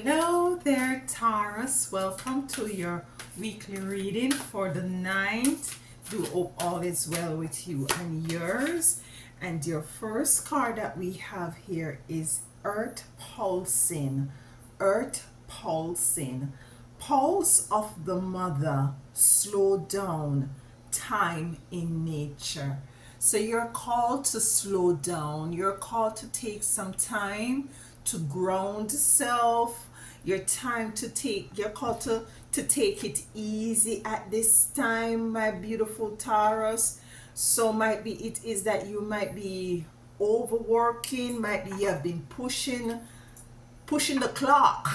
Hello there, Taurus. Welcome to your weekly reading for the 9th. Do hope all is well with you and yours. And your first card that we have here is Earth Pulsing. Earth Pulsing. Pulse of the mother. Slow down. Time in nature. So you're called to slow down. You're called to take some time to ground self. You're called to take it easy at this time, my beautiful Taurus. So might be it is that you might be overworking, might be you have been pushing the clock.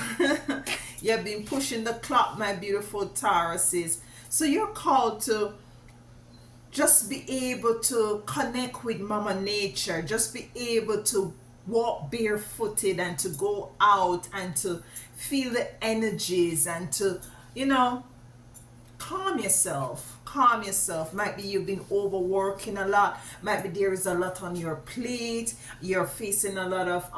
You have been pushing the clock, my beautiful Tauruses. So you're called to just be able to connect with Mama Nature, just be able to walk barefooted and to go out and to feel the energies and to, calm yourself. Might be you've been overworking a lot, might be there is a lot on your plate, you're facing a lot of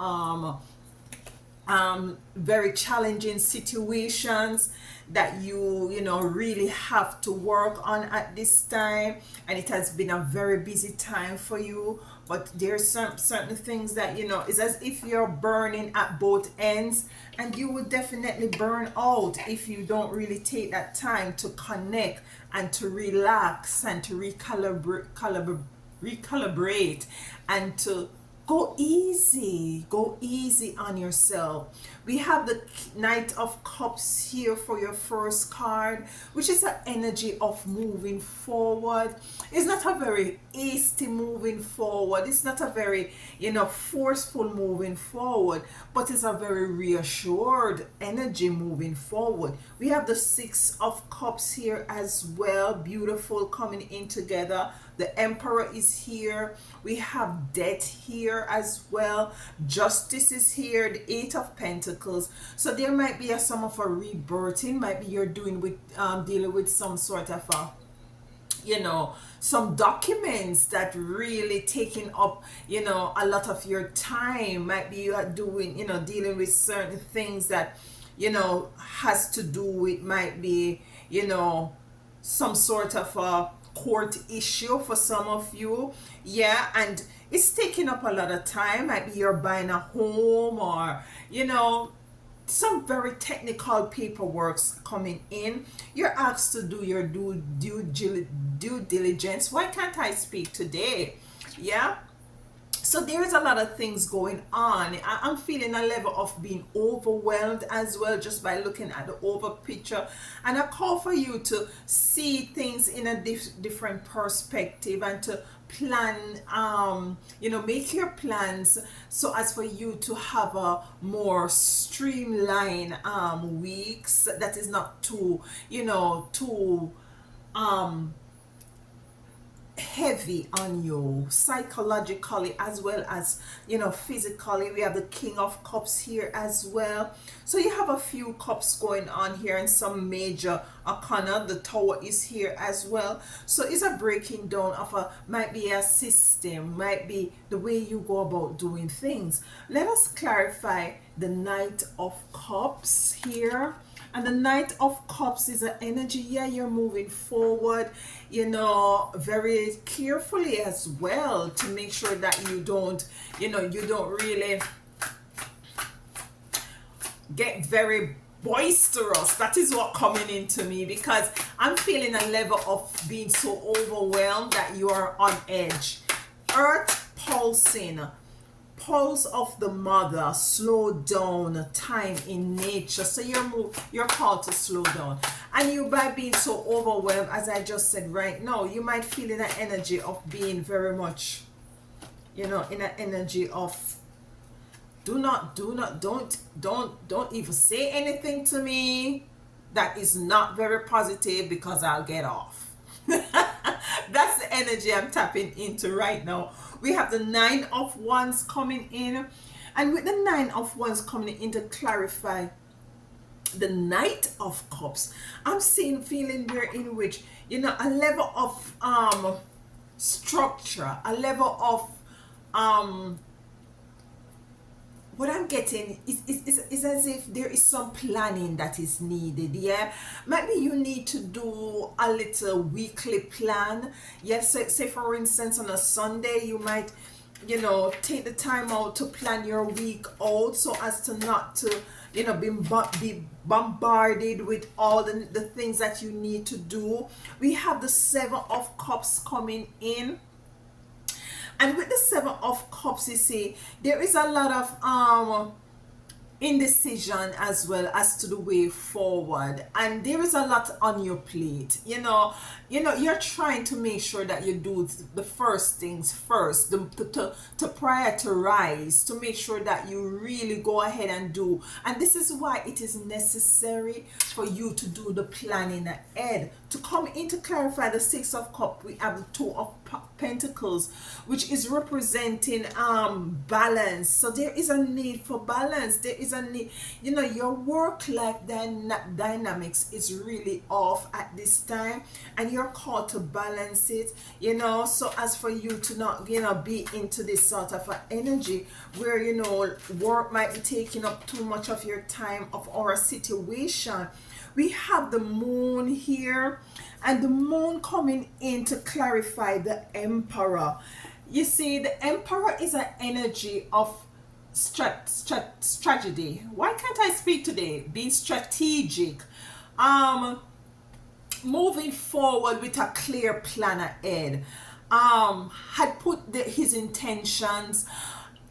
very challenging situations that you really have to work on at this time, and it has been a very busy time for you. But there's some certain things that it's as if you're burning at both ends, and you will definitely burn out if you don't really take that time to connect and to relax and to recalibrate and to go easy on yourself. We have the Knight of Cups here for your first card, which is an energy of moving forward. It's not a very hasty moving forward. It's not a very, forceful moving forward, but it's a very reassured energy moving forward. We have the Six of Cups here as well. Beautiful, coming in together. The Emperor is here. We have Death here as well. Justice is here. The Eight of Pentacles. So there might be some of a rebirthing. Might be you're dealing with some sort of some documents that really taking up a lot of your time. Might be you are doing dealing with certain things that has to do with, might be some sort of a court issue for some of you. And it's taking up a lot of time. Might be you're buying a home, or some very technical paperwork's coming in. You're asked to do your due diligence. Why can't I speak today? So there's a lot of things going on. I'm feeling a level of being overwhelmed as well, just by looking at the over picture. And I call for you to see things in a different perspective and to plan, make your plans so as for you to have a more streamlined weeks that is not too, too heavy on you psychologically as well as physically. We have the King of Cups here as well. So you have a few cups going on here and some major arcana. The Tower is here as well. So it's a breaking down of might be a system, might be the way you go about doing things. Let us clarify the Knight of Cups here. And the Knight of Cups is an energy, you're moving forward, very carefully as well, to make sure that you don't really get very boisterous. That is what coming into me, because I'm feeling a level of being so overwhelmed that you are on edge. Earth Pulsing. Pulse of the mother, slow down, time in nature. So you're called to slow down, and you, by being so overwhelmed, as I just said right now, you might feel in an energy of being very much in an energy of don't even say anything to me that is not very positive, because I'll get off. That's the energy I'm tapping into right now. We have the Nine of Wands coming in, and with the Nine of Wands coming in to clarify the Knight of Cups, I'm feeling there in which a level of structure, a level of what I'm getting is as if there is some planning that is needed. Yeah, maybe you need to do a little weekly plan. Yes, say for instance on a Sunday you might, take the time out to plan your week out so as to not to, be bombarded with all the things that you need to do. We have the Seven of Cups coming in. And with the Seven of Cups, you see, there is a lot of indecision as well as to the way forward, and there is a lot on your plate. You're trying to make sure that you do the first things first, to prioritize, to make sure that you really go ahead and do. And this is why it is necessary for you to do the planning ahead. To come in to clarify the Six of Cups, we have the Two of Pentacles, which is representing balance. So there is a need for balance. There is a need, your work-life dynamics is really off at this time, and you're called to balance it. So as for you to not be into this sort of energy where work might be taking up too much of your time of our situation. We have the moon here, and the moon coming in to clarify the Emperor. You see, the Emperor is an energy of strategy. Why can't I speak today? Being strategic, moving forward with a clear plan ahead. Had put his intentions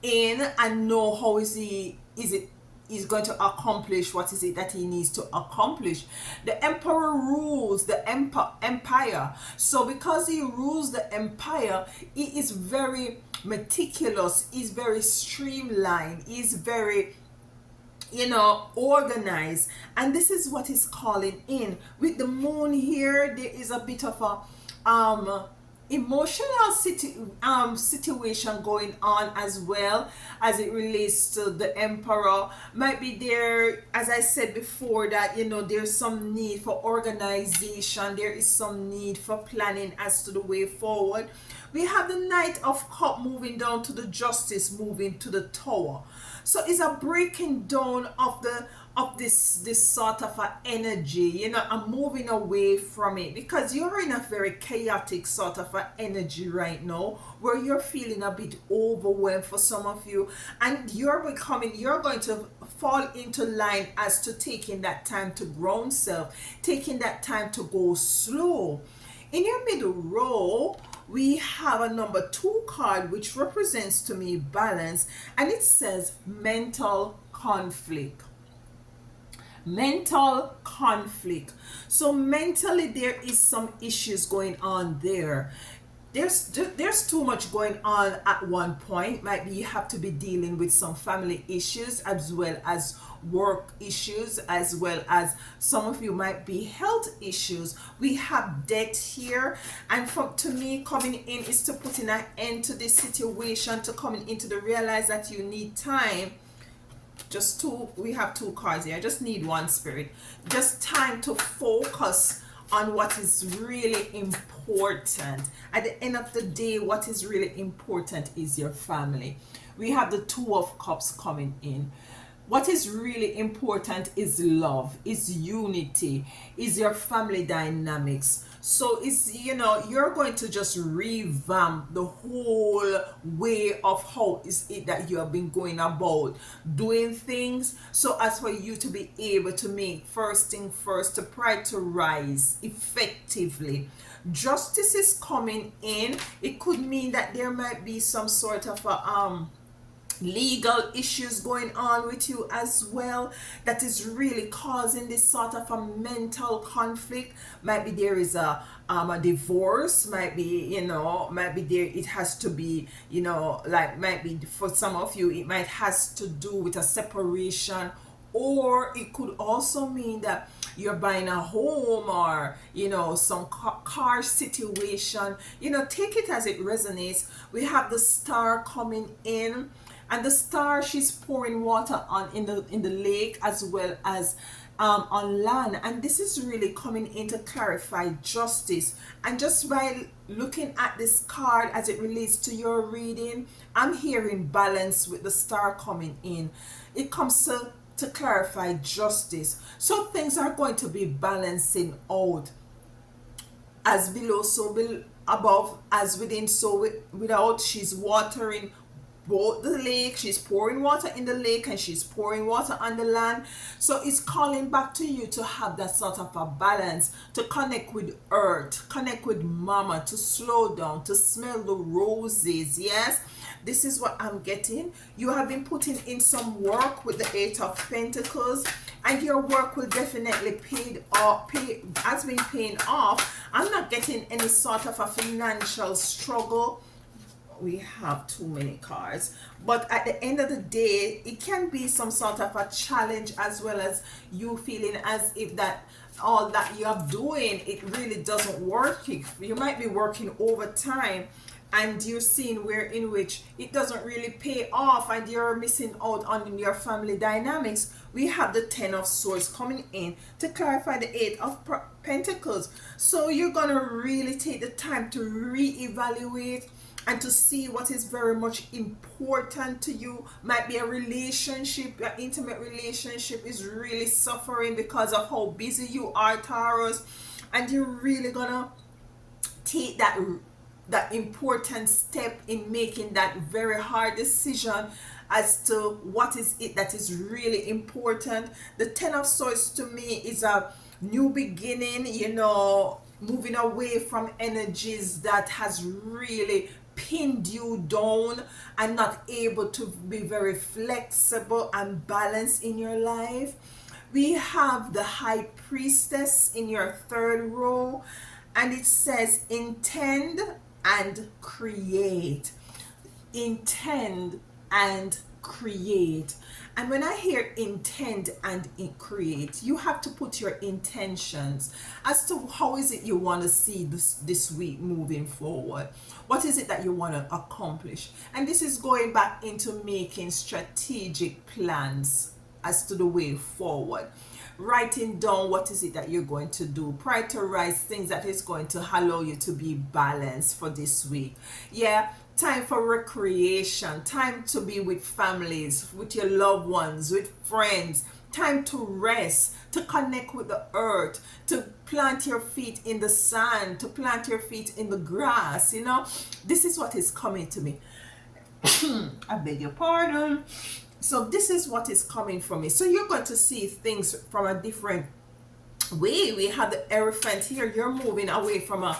in and know how is going to accomplish what is it that he needs to accomplish. The Emperor rules the empire. So because he rules the empire, he is very meticulous, he's very streamlined, he's very organized. And this is what is calling in. With the moon here, there is a bit of a emotional situation going on as well as it relates to the Emperor. Might be there, as I said before, that there's some need for organization, there is some need for planning as to the way forward. We have the Knight of Cups moving down to the Justice, moving to the Tower. So it's a breaking down of this sort of a energy. I'm moving away from it because you're in a very chaotic sort of a energy right now where you're feeling a bit overwhelmed for some of you, and you're going to fall into line as to taking that time to ground self, taking that time to go slow. In your middle row, we have a number 2 card, which represents to me balance, and it says mental conflict. Mental conflict. So mentally there is some issues going on there. There's too much going on at one point. Might be you have to be dealing with some family issues as well as work issues, as well as some of you might be health issues. We have debt here, and to me coming in is to put an end to this situation, to coming into the realize that you need time. We have 2 cards here. I just need one, Spirit. Just time to focus on what is really important. At the end of the day, what is really important is your family. We have the Two of Cups coming in. What is really important is love, is unity, is your family dynamics. So it's, you're going to just revamp the whole way of how is it that you have been going about doing things, so as for you to be able to make first thing first, to prioritize effectively. Justice is coming in. It could mean that there might be some sort of a legal issues going on with you as well, that is really causing this sort of a mental conflict. Might be there is a divorce, might be there, it has to be, like, might be for some of you it might has to do with a separation, or it could also mean that you're buying a home, or some car situation. Take it as it resonates. We have the Star coming in, And the star, she's pouring water on in the lake as well as on land. And this is really coming in to clarify justice. And just by looking at this card as it relates to your reading, I'm hearing balance with the star coming in. It comes to clarify justice. So things are going to be balancing out, as below so above, as within so without. She's watering both the lake, she's pouring water in the lake, and she's pouring water on the land. So it's calling back to you to have that sort of a balance, to connect with earth, connect with mama, to slow down, to smell the roses. Yes, this is what I'm getting. You have been putting in some work with the 8 of Pentacles, and your work will definitely has been paying off. I'm not getting any sort of a financial struggle. We have too many cards, but at the end of the day, it can be some sort of a challenge, as well as you feeling as if that all that you're doing, it really doesn't work. You might be working overtime, and you're seeing where in which it doesn't really pay off, and you're missing out on your family dynamics. We have the 10 of Swords coming in to clarify the 8 of Pentacles. So you're gonna really take the time to reevaluate and to see what is very much important to you. Might be a relationship, an intimate relationship is really suffering because of how busy you are, Taurus, and you're really gonna take that important step in making that very hard decision as to what is it that is really important. The 10 of Swords to me is a new beginning, you know, moving away from energies that has really pinned you down and not able to be very flexible and balanced in your life. We have the High Priestess in your 3rd row, and it says intend and create. Intend and create. And when I hear intend and create, you have to put your intentions as to how is it you want to see this week moving forward. What is it that you want to accomplish? And this is going back into making strategic plans as to the way forward. Writing down what is it that you're going to do. Prioritize things that is going to allow you to be balanced for this week. Yeah, time for recreation, time to be with families, with your loved ones, with friends, time to rest, to connect with the earth, to plant your feet in the sand, to plant your feet in the grass. You know, this is what is coming to me. I beg your pardon. So this is what is coming from me. So you're going to see things from a different way. We have the Hierophant here. You're moving away from a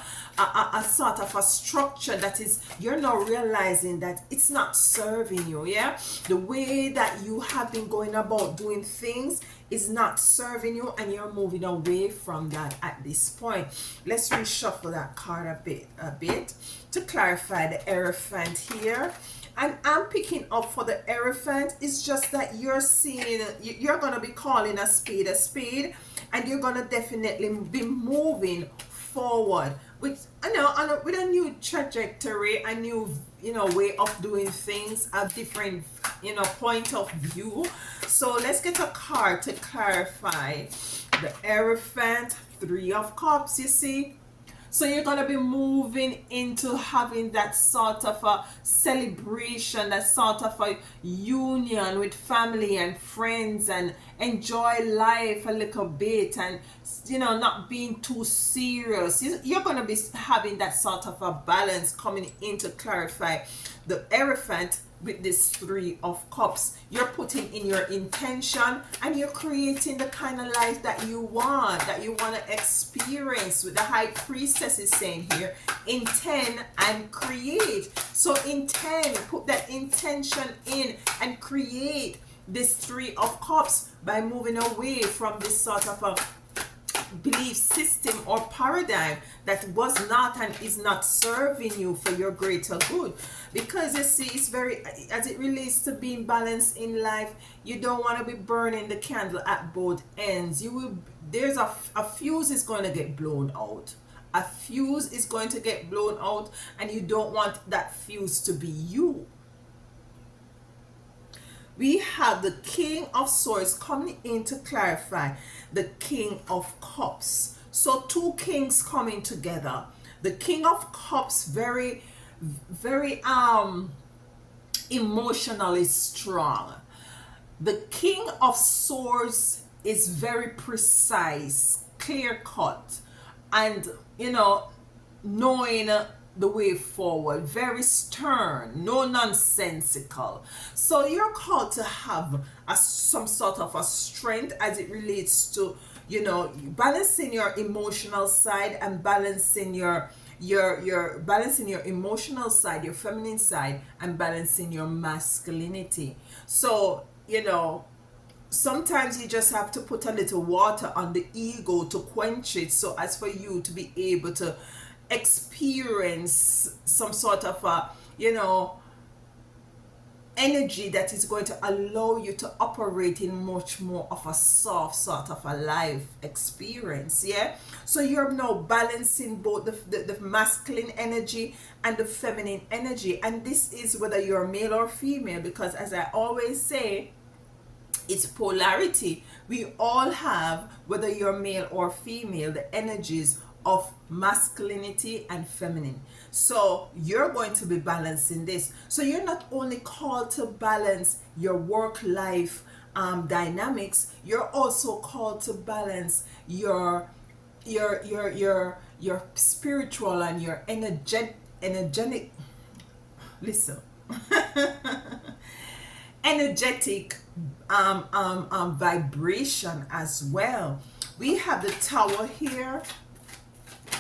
sort of a structure that is, you're now realizing that it's not serving you. Yeah, the way that you have been going about doing things is not serving you, and you're moving away from that at this point. Let's reshuffle that card a bit to clarify the Hierophant here. And I'm picking up for the Hierophant, it's just that you're seeing, you're going to be calling a spade, and you're going to definitely be moving forward with, you know, with a new trajectory, a new, you know, way of doing things, a different, you know, point of view. So let's get a card to clarify the Hierophant. 3 of Cups, you see. So you're going to be moving into having that sort of a celebration, that sort of a union with family and friends, and enjoy life a little bit, and, you know, not being too serious. You're going to be having that sort of a balance coming in to clarify the Hierophant. With this 3 of Cups, you're putting in your intention, and you're creating the kind of life that you want to experience. With the High Priestess is saying here, intend and create. So intend, put that intention in and create this 3 of Cups by moving away from this sort of a belief system or paradigm that was not and is not serving you for your greater good. Because you see, it's very, as it relates to being balanced in life, you don't want to be burning the candle at both ends. You will, there's a fuse is going to get blown out. A fuse is going to get blown out, and you don't want that fuse to be you. we have the King of Swords coming in to clarify the King of Cups. So two kings coming together. The King of Cups, very, very emotionally strong. The King of Swords is very precise, clear cut, and knowing the way forward, very stern, no nonsensical. So you're called to have some sort of a strength as it relates to balancing your emotional side and balancing your balancing your emotional side, your feminine side, and balancing your masculinity. So sometimes you just have to put a little water on the ego to quench it, so as for you to be able to experience some sort of a energy that is going to allow you to operate in much more of a soft sort of a life experience. Yeah, so you're now balancing both the masculine energy and the feminine energy, and this is whether you're male or female, because as I always say, it's polarity. We all have, whether you're male or female, the energies of masculinity and feminine. So you're going to be balancing this. So you're not only called to balance your work life dynamics, you're also called to balance your spiritual and your energetic listen energetic vibration as well. We have the Tower here,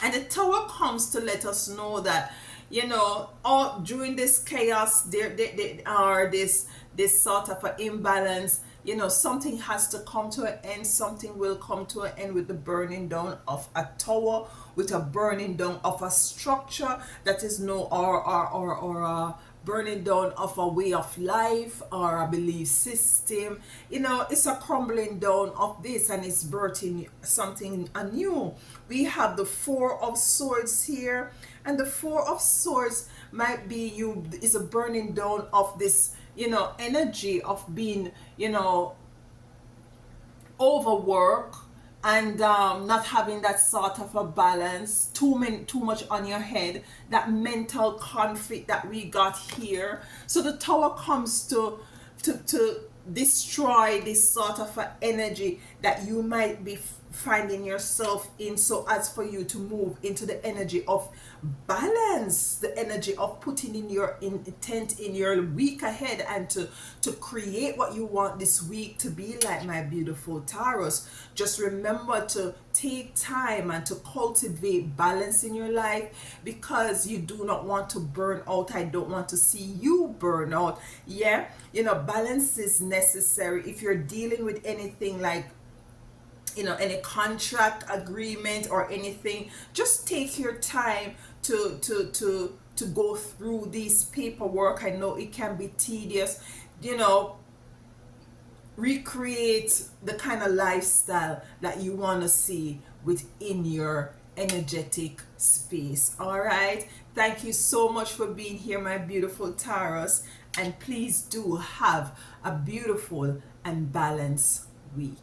and the Tower comes to let us know that all during this chaos there are this sort of an imbalance. Something has to come to an end. Something will come to an end with the burning down of a tower, with a burning down of a structure that is no or burning down of a way of life or a belief system. It's a crumbling down of this, and it's birthing something anew. We have the Four of Swords here, and the Four of Swords might be is a burning down of this energy of being overwork and not having that sort of a balance, too much on your head, that mental conflict that we got here. So the Tower comes to destroy this sort of a energy that you might be finding yourself in, so as for you to move into the energy of balance, the energy of putting in your intent in your week ahead, and to create what you want this week to be like, my beautiful Taurus. Just remember to take time and to cultivate balance in your life, because you do not want to burn out. I don't want to see you burn out. Yeah, balance is necessary if you're dealing with anything like any contract agreement or anything. Just take your time to go through this paperwork. I know it can be tedious. Recreate the kind of lifestyle that you want to see within your energetic space. All right, thank you so much for being here, my beautiful Taurus, and please do have a beautiful and balanced week.